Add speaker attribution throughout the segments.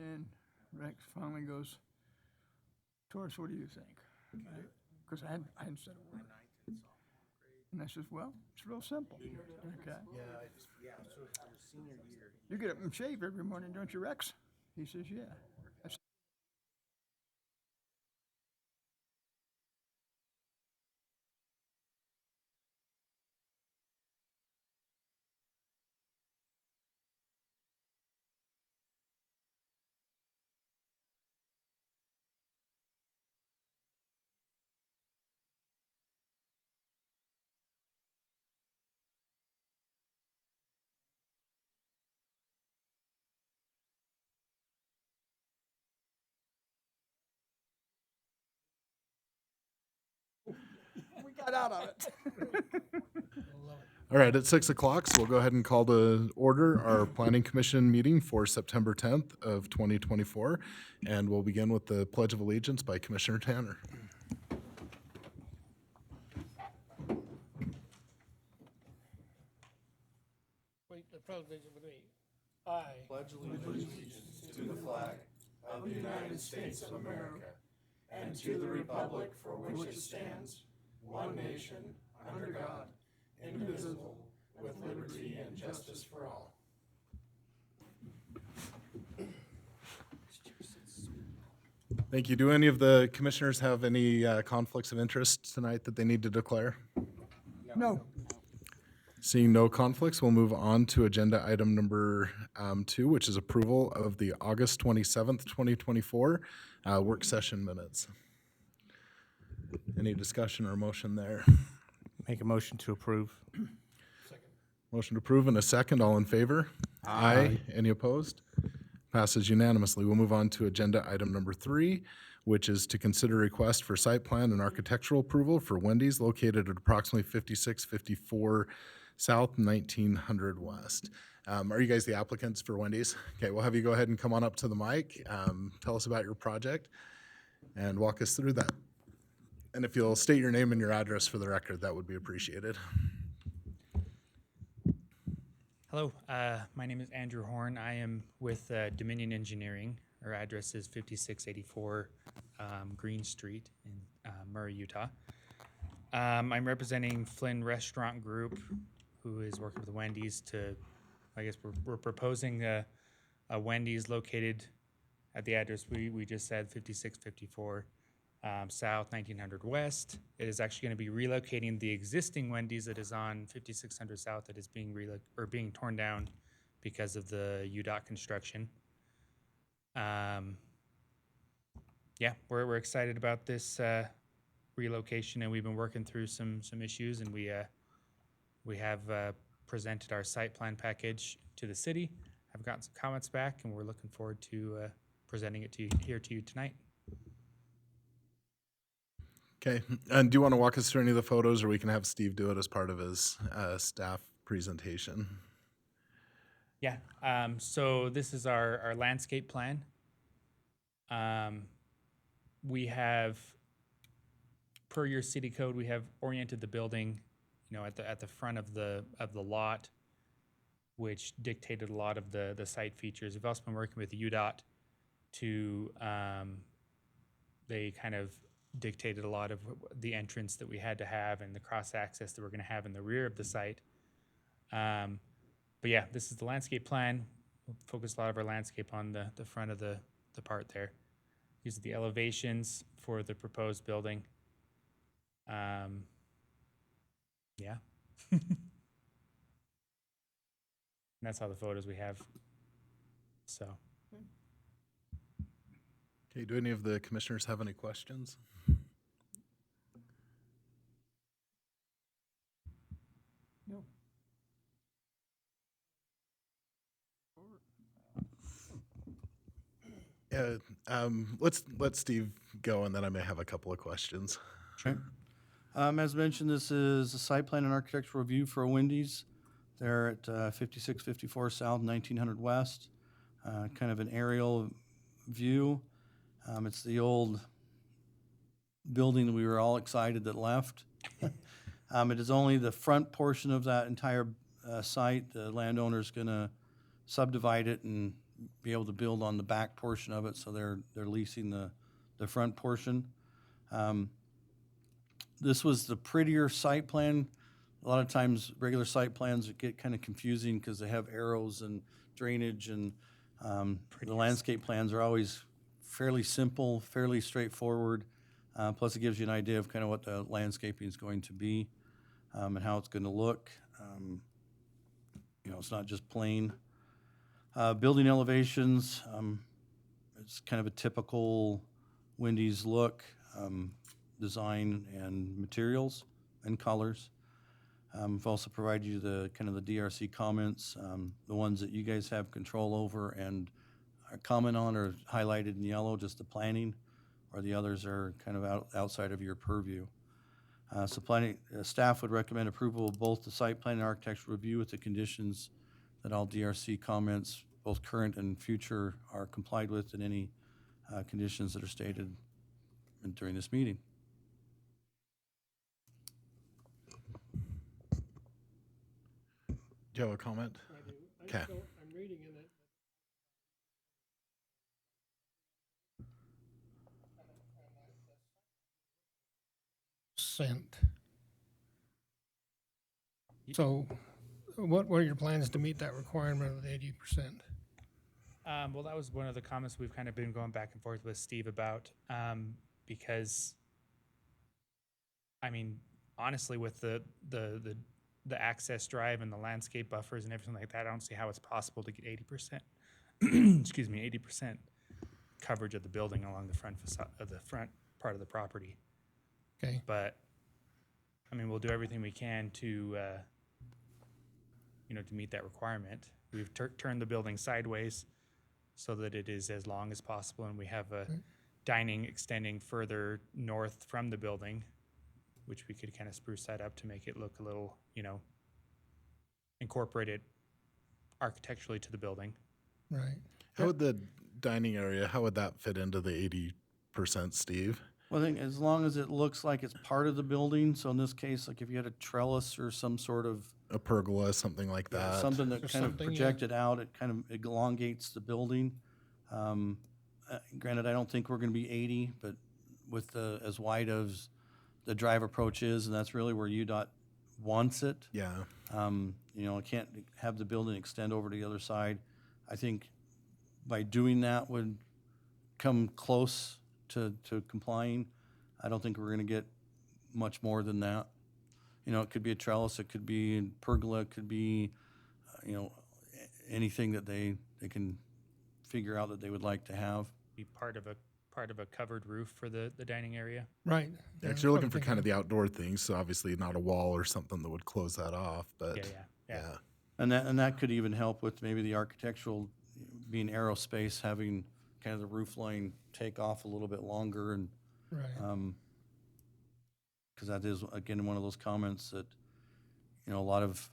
Speaker 1: And Rex finally goes, Taurus, what do you think? Because I hadn't said a word. And I says, well, it's real simple. Okay.
Speaker 2: So for his senior year,
Speaker 1: You get up and shave every morning, don't you, Rex? He says, yeah. I said, we got out of it.
Speaker 3: All right, at 6 o'clock, so we'll go ahead and call to order our Planning Commission meeting for September 10th of 2024. And we'll begin with the Pledge of Allegiance by Commissioner Tanner.
Speaker 4: Wait, the pledge with me. I
Speaker 3: Pledge allegiance to the flag of the United States of America and to the republic for which it stands, one nation, under God, indivisible, with liberty and justice for all. Thank you. Do any of the commissioners have any conflicts of interest tonight that they need to declare?
Speaker 1: No.
Speaker 3: Seeing no conflicts, we'll move on to agenda item number 2, which is approval of the August 27th, 2024 work session minutes. Any discussion or motion there?
Speaker 2: make a motion to approve.
Speaker 3: Motion to approve in a second. All in favor? Aye. Any opposed? Passes unanimously. We'll move on to agenda item number 3, which is to consider request for site plan and architectural approval for Wendy's located at approximately 5654 South, 1900 West. Are you guys the applicants for Wendy's? Okay, we'll have you go ahead and come on up to the mic. Tell us about your project and walk us through that. And if you'll state your name and your address for the record, that would be appreciated.
Speaker 5: Hello, my name is Andrew Horn. I am with Dominion Engineering. Our address is 5684 Green Street in Murray, Utah. I'm representing Flynn Restaurant Group, who is working with Wendy's to, I guess we're proposing a Wendy's located at the address we just said, 5654 South, 1900 West. It is actually going to be relocating the existing Wendy's that is on 5600 South that is being torn down because of the UDOT construction. Yeah, we're excited about this relocation, and we've been working through some issues, and we have presented our site plan package to the city. I've gotten some comments back, and we're looking forward to presenting it to you tonight.
Speaker 3: Okay, and do you want to walk us through any of the photos, or we can have Steve do it as part of his staff presentation?
Speaker 5: Yeah, so this is our landscape plan. We have, per your city code, we have oriented the building, at the front of the lot, which dictated a lot of the site features. We've also been working with UDOT to, they kind of dictated a lot of the entrance that we had to have and the cross access that we're going to have in the rear of the site. But yeah, this is the landscape plan. We'll focus a lot of our landscape on the front of the part there. These are the elevations for the proposed building. Yeah. And that's all the photos we have. So.
Speaker 3: Okay, do any of the commissioners have any questions?
Speaker 1: No.
Speaker 3: Yeah, let's let Steve go, and then I may have a couple of questions.
Speaker 6: Sure. As mentioned, this is a site plan and architectural review for a Wendy's. They're at 5654 South, 1900 West. Kind of an aerial view. It's the old building that we were all excited that left. It is only the front portion of that entire site. The landowner's going to subdivide it and be able to build on the back portion of it, so they're leasing the front portion. This was the prettier site plan. A lot of times, regular site plans get kind of confusing because they have arrows and drainage, and the landscape plans are always fairly simple, fairly straightforward. Plus, it gives you an idea of kind of what the landscaping is going to be and how it's going to look. It's not just plain. Building elevations, it's kind of a typical Wendy's look, design and materials and colors. I've also provided you the kind of the DRC comments, the ones that you guys have control over and comment on are highlighted in yellow, just the planning, or the others are kind of outside of your purview. Staff would recommend approval of both the site plan and architectural review with the conditions that all DRC comments, both current and future, are complied with, and any conditions that are stated during this meeting.
Speaker 3: Do you have a comment?
Speaker 4: I do. I
Speaker 3: Okay.
Speaker 4: just don't, I'm reading in it. Cent. So what are your plans to meet that requirement of the 80%?
Speaker 5: Well, that was one of the comments we've kind of been going back and forth with Steve about, because, I mean, honestly, with the access drive and the landscape buffers and everything like that, I don't see how it's possible to get 80%, excuse me, 80% coverage of the building along the front facade, of the front part of the property.
Speaker 4: Okay,
Speaker 5: But, I mean, we'll do everything we can to, to meet that requirement. We've turned the building sideways so that it is as long as possible, and we have a dining extending further north from the building, which we could kind of spruce that up to make it look a little, incorporated architecturally to the building.
Speaker 4: right.
Speaker 3: How would the dining area, how would that fit into the 80%, Steve?
Speaker 6: Well, I think as long as it looks like it's part of the building, so in this case, like if you had a trellis or some sort of
Speaker 3: A pergola, something like that?
Speaker 6: something that
Speaker 4: Or
Speaker 6: kind of
Speaker 4: something, yeah.
Speaker 6: projected out, it kind of elongates the building. Granted, I don't think we're gonna be 80, but with as wide as the drive approach is, and that's really where UDOT wants it.
Speaker 3: Yeah.
Speaker 6: I can't have the building extend over to the other side. I think by doing that would come close to complying. I don't think we're gonna get much more than that. It could be a trellis, it could be a pergola, it could be, anything that they can figure out that they would like to have.
Speaker 5: Be part of a covered roof for the dining area.
Speaker 4: Right.
Speaker 3: Yeah, 'cause you're looking for kind of the outdoor things, so obviously not a wall or something that would close that off, but
Speaker 5: Yeah.
Speaker 6: And that could even help with maybe the architectural, being aerospace, having kind of the roof line take off a little bit longer, and
Speaker 4: Right.
Speaker 6: because that is, again, one of those comments that, a lot of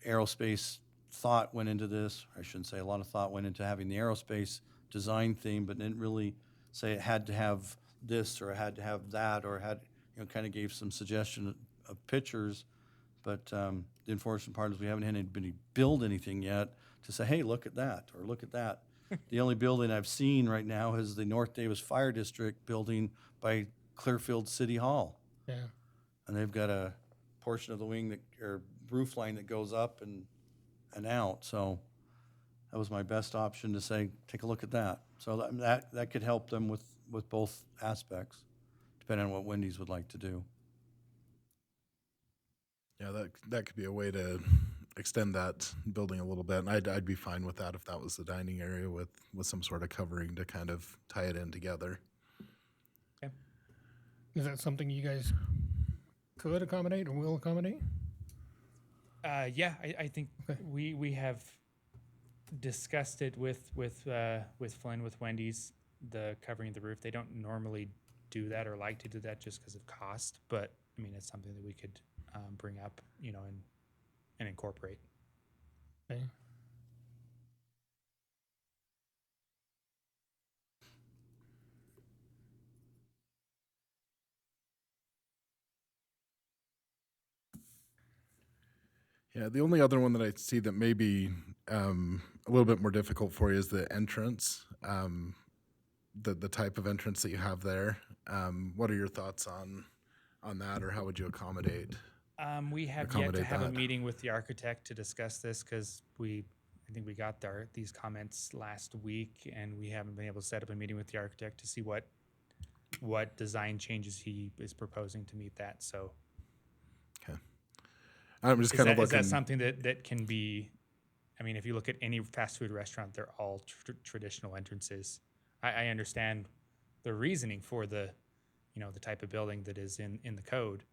Speaker 6: aerospace thought went into this. I shouldn't say a lot of thought went into having the aerospace design theme, but didn't really say it had to have this or it had to have that, or had, kind of gave some suggestion of pictures. But the unfortunate part is we haven't had anybody build anything yet to say, hey, look at that, or look at that. The only building I've seen right now is the North Davis Fire District building by Clearfield City Hall.
Speaker 4: Yeah.
Speaker 6: And they've got a portion of the wing or roof line that goes up and out. So that was my best option to say, take a look at that. So that could help them with both aspects, depending on what Wendy's would like to do.
Speaker 3: yeah, that could be a way to extend that building a little bit. And I'd be fine with that if that was the dining area with some sort of covering to kind of tie it in together.
Speaker 4: Is that something you guys could accommodate or will accommodate?
Speaker 5: Yeah, I think we have discussed it with Flynn, with Wendy's, the covering the roof. They don't normally do that or like to do that just because of cost, but I mean, it's something that we could bring up, and incorporate.
Speaker 4: Okay.
Speaker 3: Yeah, the only other one that I see that maybe a little bit more difficult for you is the entrance, the type of entrance that you have there. What are your thoughts on that, or how would you accommodate?
Speaker 5: We have yet to
Speaker 3: Accommodate
Speaker 5: have a
Speaker 3: that.
Speaker 5: meeting with the architect to discuss this because I think we got these comments last week, and we haven't been able to set up a meeting with the architect to see what design changes he is proposing to meet that. So
Speaker 3: Okay. I'm just
Speaker 5: is
Speaker 3: kind
Speaker 5: that,
Speaker 3: of
Speaker 5: is
Speaker 3: looking.
Speaker 5: that something that can be, I mean, if you look at any fast food restaurant, they're all traditional entrances. I understand the reasoning for the type of building that is in the code,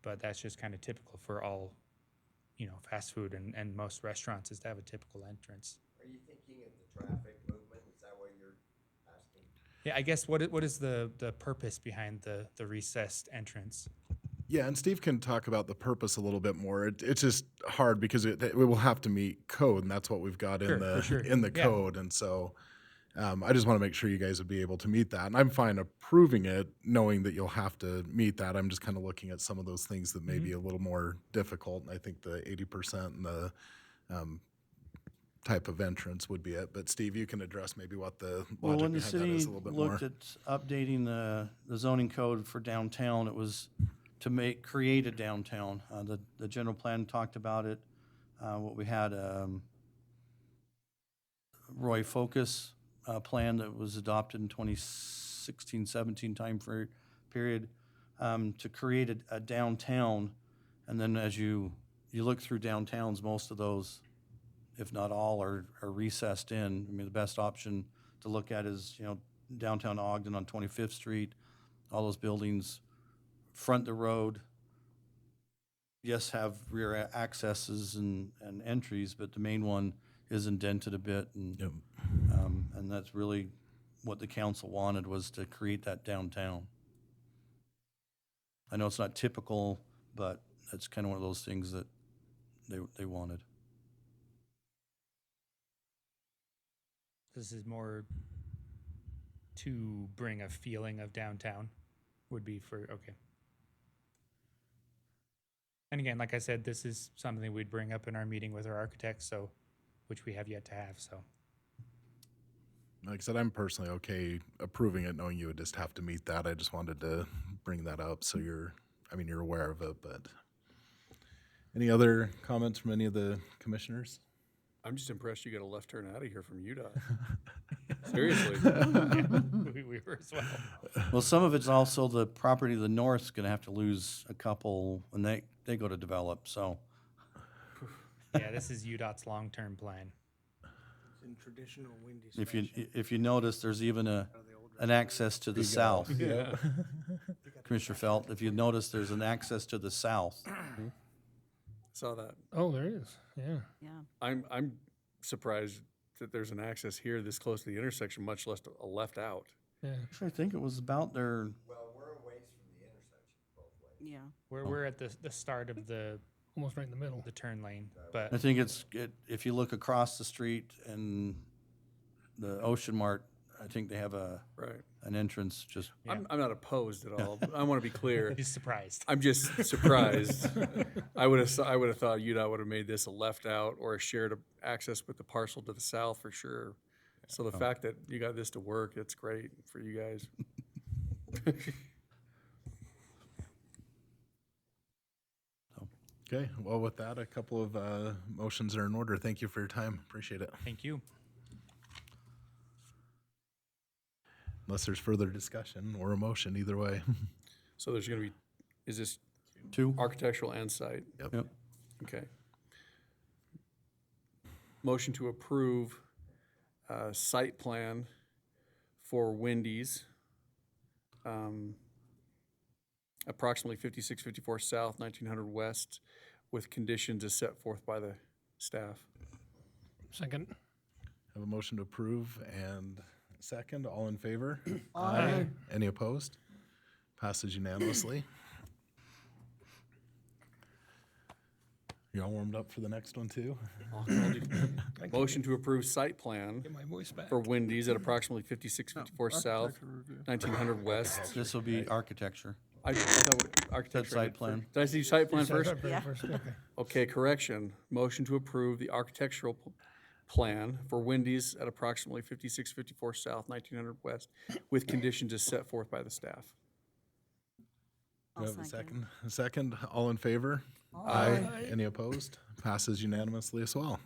Speaker 5: but that's just kind of typical for all, fast food and most restaurants is to have a typical entrance.
Speaker 7: Are you thinking of the traffic movement? Is that what you're asking?
Speaker 5: Yeah, I guess what is the purpose behind the recessed entrance?
Speaker 3: Yeah, and Steve can talk about the purpose a little bit more. It's just hard because it will have to meet code, and that's what we've got
Speaker 5: Sure,
Speaker 3: in
Speaker 5: for sure.
Speaker 3: the
Speaker 5: Yeah.
Speaker 3: code. And so I just want to make sure you guys would be able to meet that. And I'm fine approving it, knowing that you'll have to meet that. I'm just kind of looking at some of those things that may be a little more difficult. And I think the 80% and the type of entrance would be it. But Steve, you can address maybe what the
Speaker 6: Well,
Speaker 3: logic
Speaker 6: when the
Speaker 3: behind that
Speaker 6: city
Speaker 3: is a little bit more.
Speaker 6: looked at updating the zoning code for downtown, it was to create a downtown. The general plan talked about it. What we had, Roy Focus plan that was adopted in 2016-17 period to create a downtown. And then as you look through downtowns, most of those, if not all, are recessed in. I mean, the best option to look at is, downtown Ogden on 25th Street. All those buildings front the road. Yes, have rear accesses and entries, but the main one is indented a bit. And,
Speaker 3: Yep.
Speaker 6: and that's really what the council wanted, was to create that downtown. I know it's not typical, but that's kind of one of those things that they wanted.
Speaker 5: This is more to bring a feeling of downtown would be okay. And again, like I said, this is something we'd bring up in our meeting with our architects, which we have yet to have, so.
Speaker 3: Like I said, I'm personally okay approving it, knowing you would just have to meet that. I just wanted to bring that up so you're aware of it. But any other comments from any of the commissioners?
Speaker 8: I'm just impressed you got a left turn out of here from UDOT. Seriously.
Speaker 5: We were as well.
Speaker 6: Well, some of it's also the property to the north's gonna have to lose a couple when they go to develop, so.
Speaker 5: Yeah, this is UDOT's long-term plan.
Speaker 2: In traditional Wendy's
Speaker 6: If you notice, there's even an access to the south.
Speaker 8: Yeah.
Speaker 6: Commissioner Felt, if you notice, there's an access to the south.
Speaker 8: Saw that.
Speaker 4: Oh, there is, yeah.
Speaker 9: Yeah.
Speaker 8: I'm surprised that there's an access here this close to the intersection, much less a left out.
Speaker 4: Yeah,
Speaker 6: Actually, I think it was about there.
Speaker 7: Well, we're a ways from the intersection both ways.
Speaker 9: Yeah.
Speaker 5: We're at the start of the
Speaker 4: almost right in the middle.
Speaker 5: turn lane,
Speaker 6: I
Speaker 5: but
Speaker 6: think if you look across the street and the Ocean Mart, I think they have
Speaker 8: Right.
Speaker 6: an entrance just.
Speaker 5: Yeah.
Speaker 8: I'm not opposed at all. But I want to be clear.
Speaker 5: he's surprised.
Speaker 8: I'm just surprised. I would have thought UDOT would have made this a left out or a shared access with the parcel to the south for sure. So the fact that you got this to work, it's great for you guys.
Speaker 3: Okay, well, with that, a couple of motions are in order. Thank you for your time. Appreciate it.
Speaker 5: Thank you.
Speaker 3: Unless there's further discussion or a motion, either way.
Speaker 8: So there's going to be, is this
Speaker 6: Two?
Speaker 8: architectural and site?
Speaker 6: Yep.
Speaker 8: Okay. Motion to approve site plan for Wendy's, approximately 5654 South, 1900 West, with conditions as set forth by the staff.
Speaker 4: Second.
Speaker 3: Have a motion to approve and a second. All in favor?
Speaker 1: Aye.
Speaker 3: Any opposed? Passes unanimously. You all warmed up for the next one too?
Speaker 8: Motion to approve site plan
Speaker 4: Get my voice back.
Speaker 8: for Wendy's at approximately 5654 South, 1900 West.
Speaker 6: This will be architecture.
Speaker 8: I thought architecture.
Speaker 6: site plan.
Speaker 8: Did I see site plan first?
Speaker 4: Okay.
Speaker 9: Yeah.
Speaker 4: Okay.
Speaker 8: Okay, correction. Motion to approve the architectural plan for Wendy's at approximately 5654 South, 1900 West, with conditions as set forth by the staff.
Speaker 3: Do I have a second? A second, all in favor? Aye. Any opposed? Passes unanimously as well.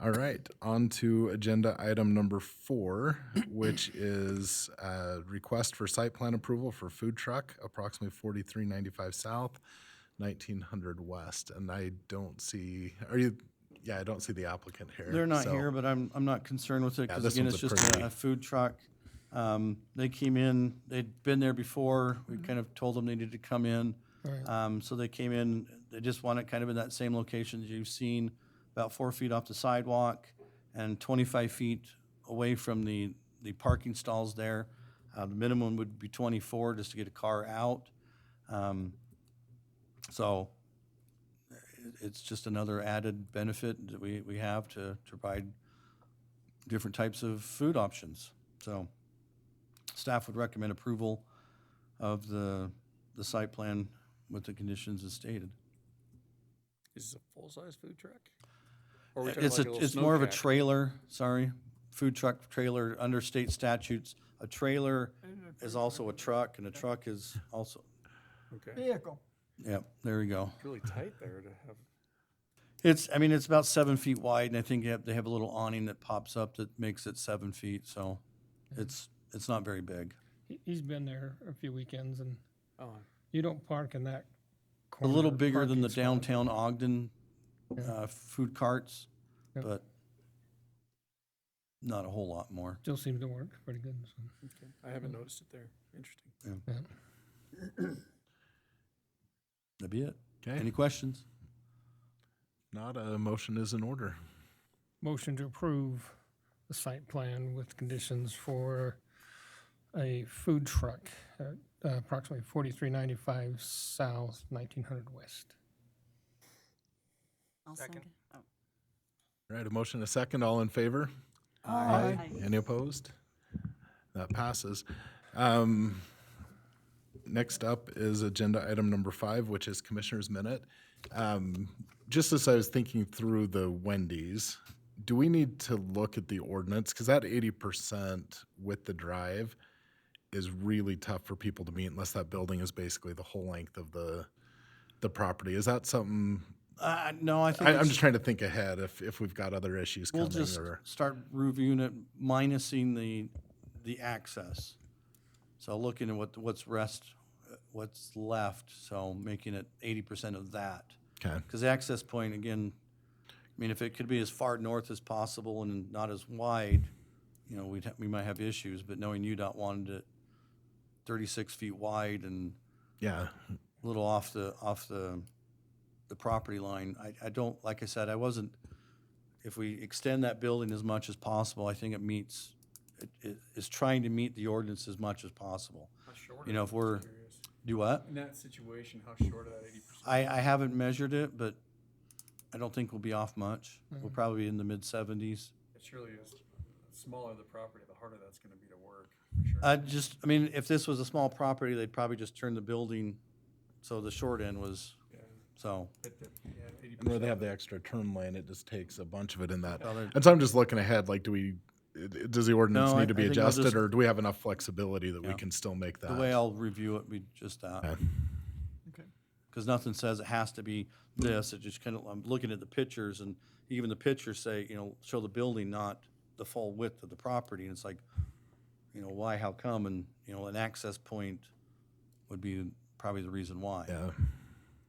Speaker 3: All right, on to agenda item number 4, which is a request for site plan approval for food truck, approximately 4395 South, 1900 West. And I don't see, I don't see the applicant here.
Speaker 6: They're not
Speaker 3: so-
Speaker 6: here, but I'm not concerned with it,
Speaker 3: Yeah,
Speaker 6: because
Speaker 3: this
Speaker 6: again,
Speaker 3: one's
Speaker 6: it's
Speaker 3: a
Speaker 6: just
Speaker 3: pretty-
Speaker 6: a food truck. They came in, they'd been there before, we kind of told them they needed to come in.
Speaker 4: Right.
Speaker 6: So they came in, they just want it kind of in that same location that you've seen, about 4 feet off the sidewalk and 25 feet away from the parking stalls there. The minimum would be 24 just to get a car out. So it's just another added benefit that we have to provide different types of food options. So staff would recommend approval of the site plan with the conditions as stated.
Speaker 8: Is this a full-size food truck? Or are we talking
Speaker 6: It's
Speaker 8: like a little
Speaker 6: it's
Speaker 8: snow
Speaker 6: more of a
Speaker 8: shack?
Speaker 6: trailer, sorry, food truck trailer, under state statutes. A trailer is also a truck, and a truck is also,
Speaker 8: Okay,
Speaker 1: Vehicle.
Speaker 6: yep, there we go.
Speaker 8: really tight there to have,
Speaker 6: It's about 7 feet wide, and I think they have a little awning that pops up that makes it 7 feet, so it's not very big.
Speaker 4: He's been there a few weekends, and
Speaker 8: oh,
Speaker 4: you don't park in that
Speaker 6: A
Speaker 4: corner.
Speaker 6: little bigger than the
Speaker 4: parking spot.
Speaker 6: downtown Ogden food carts,
Speaker 4: Yep.
Speaker 6: but not a whole lot more.
Speaker 4: Still seems to work pretty good, so.
Speaker 8: okay. I haven't noticed it there. Interesting.
Speaker 4: Yeah.
Speaker 6: That'd be it.
Speaker 3: Okay,
Speaker 6: Any questions?
Speaker 3: not a motion is in order.
Speaker 4: Motion to approve the site plan with conditions for a food truck at approximately 4395 South, 1900 West.
Speaker 9: I'll second. Oh.
Speaker 3: All right, a motion, a second, all in favor?
Speaker 1: Aye.
Speaker 3: Any opposed? That passes. Next up is agenda item number 5, which is Commissioner's Minute. Just as I was thinking through the Wendy's, do we need to look at the ordinance? Because that 80% with the drive is really tough for people to meet unless that building is basically the whole length of the property. Is that something,
Speaker 6: No, I think
Speaker 3: I'm
Speaker 6: it's-
Speaker 3: just trying to think ahead if we've got other issues
Speaker 6: we'll
Speaker 3: coming
Speaker 6: just
Speaker 3: or.
Speaker 6: start reviewing it, minusing the access. So looking at what's left, so making it 80% of that.
Speaker 3: Okay,
Speaker 6: Because the access point, again, I mean, if it could be as far north as possible and not as wide, you know, we might have issues, but knowing UDOT wanted it 36 feet wide and
Speaker 3: yeah,
Speaker 6: a little off the property line, I don't, like I said, if we extend that building as much as possible, I think it is trying to meet the ordinance as much as possible.
Speaker 8: How short?
Speaker 6: You know, if we're, do what?
Speaker 8: In that situation, how short of that 80%?
Speaker 6: I haven't measured it, but I don't think we'll be off much. We'll probably be in the mid-70s.
Speaker 8: It surely is. The smaller the property, the harder that's gonna be to work, for sure.
Speaker 6: I mean, if this was a small property, they'd probably just turn the building, so the short end was,
Speaker 8: Yeah,
Speaker 6: so.
Speaker 8: hit the, yeah, 80%.
Speaker 3: and where they have the extra turn lane, it just takes a bunch of it in that.
Speaker 6: Well, they're-
Speaker 3: And so I'm just looking ahead, like, does the ordinance
Speaker 6: No,
Speaker 3: need to
Speaker 6: I
Speaker 3: be
Speaker 6: think we'll
Speaker 3: adjusted,
Speaker 6: just-
Speaker 3: or do we have enough flexibility that we
Speaker 6: Yeah.
Speaker 3: can still make that?
Speaker 6: The way I'll review it be just that.
Speaker 3: Okay.
Speaker 1: Okay.
Speaker 6: Because nothing says it has to be this, it just kind of, I'm looking at the pictures, and even the pictures say, you know, show the building, not the full width of the property, and it's like, you know, why, how come, and, you know, an access point would be probably the reason why,
Speaker 3: Yeah,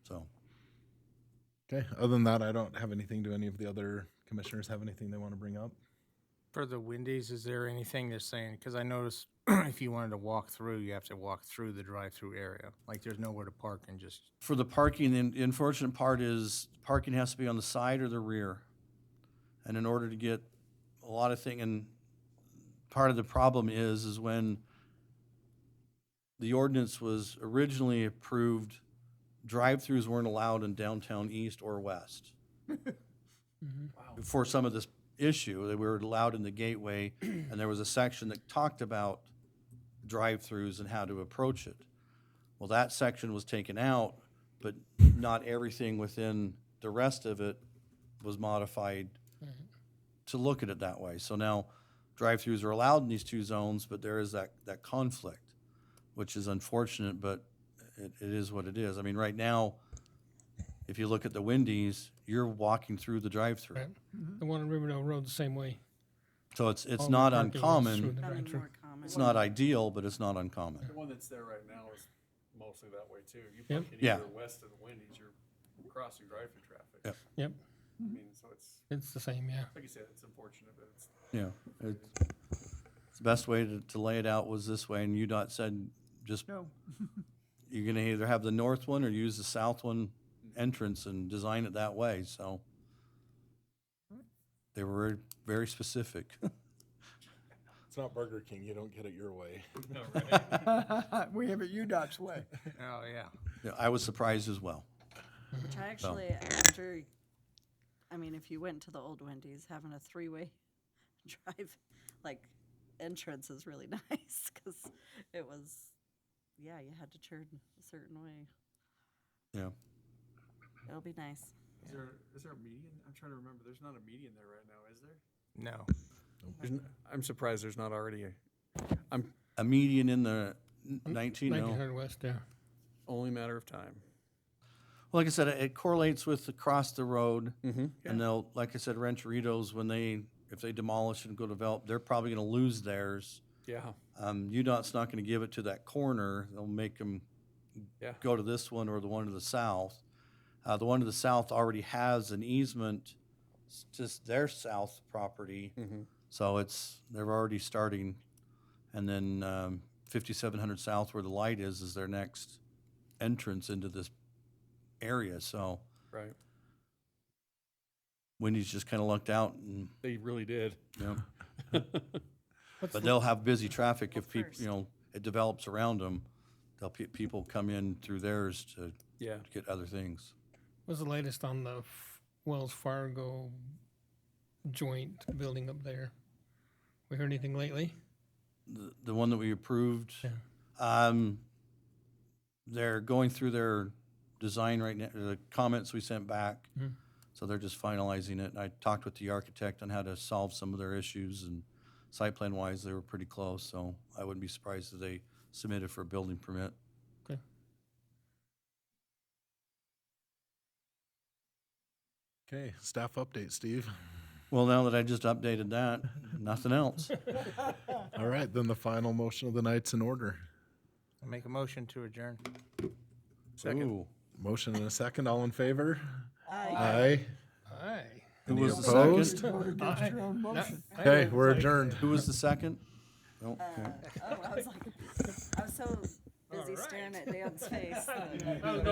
Speaker 6: so.
Speaker 3: okay, other than that, I don't have anything. Do any of the other commissioners have anything they want to bring up?
Speaker 2: For the Wendy's, is there anything they're saying? Because I noticed if you wanted to walk through, you have to walk through the drive-through area. Like, there's nowhere to park and just,
Speaker 6: For the parking, the unfortunate part is parking has to be on the side or the rear. And in order to get a lot of and part of the problem is when the ordinance was originally approved, drive-throughs weren't allowed in downtown east or west. For some of this issue, they were allowed in the gateway, and there was a section that talked about drive-throughs and how to approach it. Well, that section was taken out, but not everything within the rest of it was modified to look at it that way. So now drive-throughs are allowed in these two zones, but there is that conflict, which is unfortunate, but it is what it is. I mean, right now, if you look at the Wendy's, you're walking through the drive-through.
Speaker 4: Right. The one on Riverdale Road, the same way.
Speaker 6: So it's
Speaker 4: All the
Speaker 6: not
Speaker 4: parking is through
Speaker 6: uncommon.
Speaker 4: the
Speaker 9: Becoming
Speaker 4: drive-through.
Speaker 9: more common.
Speaker 6: It's not ideal, but it's not uncommon.
Speaker 8: The one that's there right now is mostly that way too. You
Speaker 4: Yep.
Speaker 8: park
Speaker 6: Yeah.
Speaker 8: anywhere west of the Wendy's, you're crossing drive-through traffic.
Speaker 6: Yep.
Speaker 4: Yep,
Speaker 8: I mean, so it's,
Speaker 4: it's the same, yeah.
Speaker 8: like you said, it's unfortunate, but it's,
Speaker 6: Yeah. It's the best way to lay it out was this way, and UDOT said, just,
Speaker 1: No.
Speaker 6: you're gonna either have the north one or use the south one entrance and design it that way, so. They were very, very specific.
Speaker 3: It's not Burger King, you don't get it your way.
Speaker 1: We have it UDOT's way.
Speaker 2: Oh, yeah.
Speaker 6: Yeah, I was surprised as well.
Speaker 9: Which I actually, after, I mean, if you went to the old Wendy's, having a three-way drive, like, entrance is really nice, because it was, yeah, you had to turn a certain way.
Speaker 6: Yeah.
Speaker 9: It'll be nice.
Speaker 8: is there a median? I'm trying to remember. There's not a median there right now, is there?
Speaker 2: No.
Speaker 8: I'm surprised there's not already
Speaker 6: A median in the 19, no.
Speaker 4: 1900 West, yeah.
Speaker 8: only matter of time.
Speaker 6: Well, like I said, it correlates with across the road.
Speaker 8: Mm-hmm.
Speaker 6: And they'll, like I said, Rancheritos, if they demolish and go develop, they're probably gonna lose theirs.
Speaker 8: Yeah,
Speaker 6: UDOT's not gonna give it to that corner. They'll make them
Speaker 8: yeah.
Speaker 6: go to this one or the one to the south. The one to the south already has an easement, just their south property.
Speaker 8: Mhm.
Speaker 6: So they're already starting. And then 5700 South, where the light is their next entrance into this area. So
Speaker 8: Right.
Speaker 6: Wendy's just kind of lucked out, and
Speaker 8: They really did.
Speaker 6: you know. But they'll have busy traffic if people,
Speaker 9: first.
Speaker 6: it develops around them. People come in through theirs to
Speaker 8: Yeah.
Speaker 6: get other things.
Speaker 4: What's the latest on the Wells Fargo joint building up there? We heard anything lately?
Speaker 6: The one that we approved,
Speaker 4: Yeah.
Speaker 6: they're going through their design right now, the comments we sent back.
Speaker 4: Mhm.
Speaker 6: So they're just finalizing it. I talked with the architect on how to solve some of their issues, and site plan wise, they were pretty close, so I wouldn't be surprised if they submitted for a building permit.
Speaker 4: Okay.
Speaker 3: Okay, staff update, Steve.
Speaker 6: Well, now that I just updated that, nothing else.
Speaker 3: All right, then the final motion of the night's in order.
Speaker 2: I make a motion to adjourn.
Speaker 6: Ooh.
Speaker 3: Motion and a second, all in favor?
Speaker 9: Aye.
Speaker 3: Aye.
Speaker 4: Aye.
Speaker 6: Who was the
Speaker 3: opposed?
Speaker 6: second?
Speaker 1: Vote against your own motion.
Speaker 3: Okay, we're adjourned.
Speaker 6: Who was the second? Oh, okay.
Speaker 9: Oh, I was like, I was so busy staring at Dan's face. that-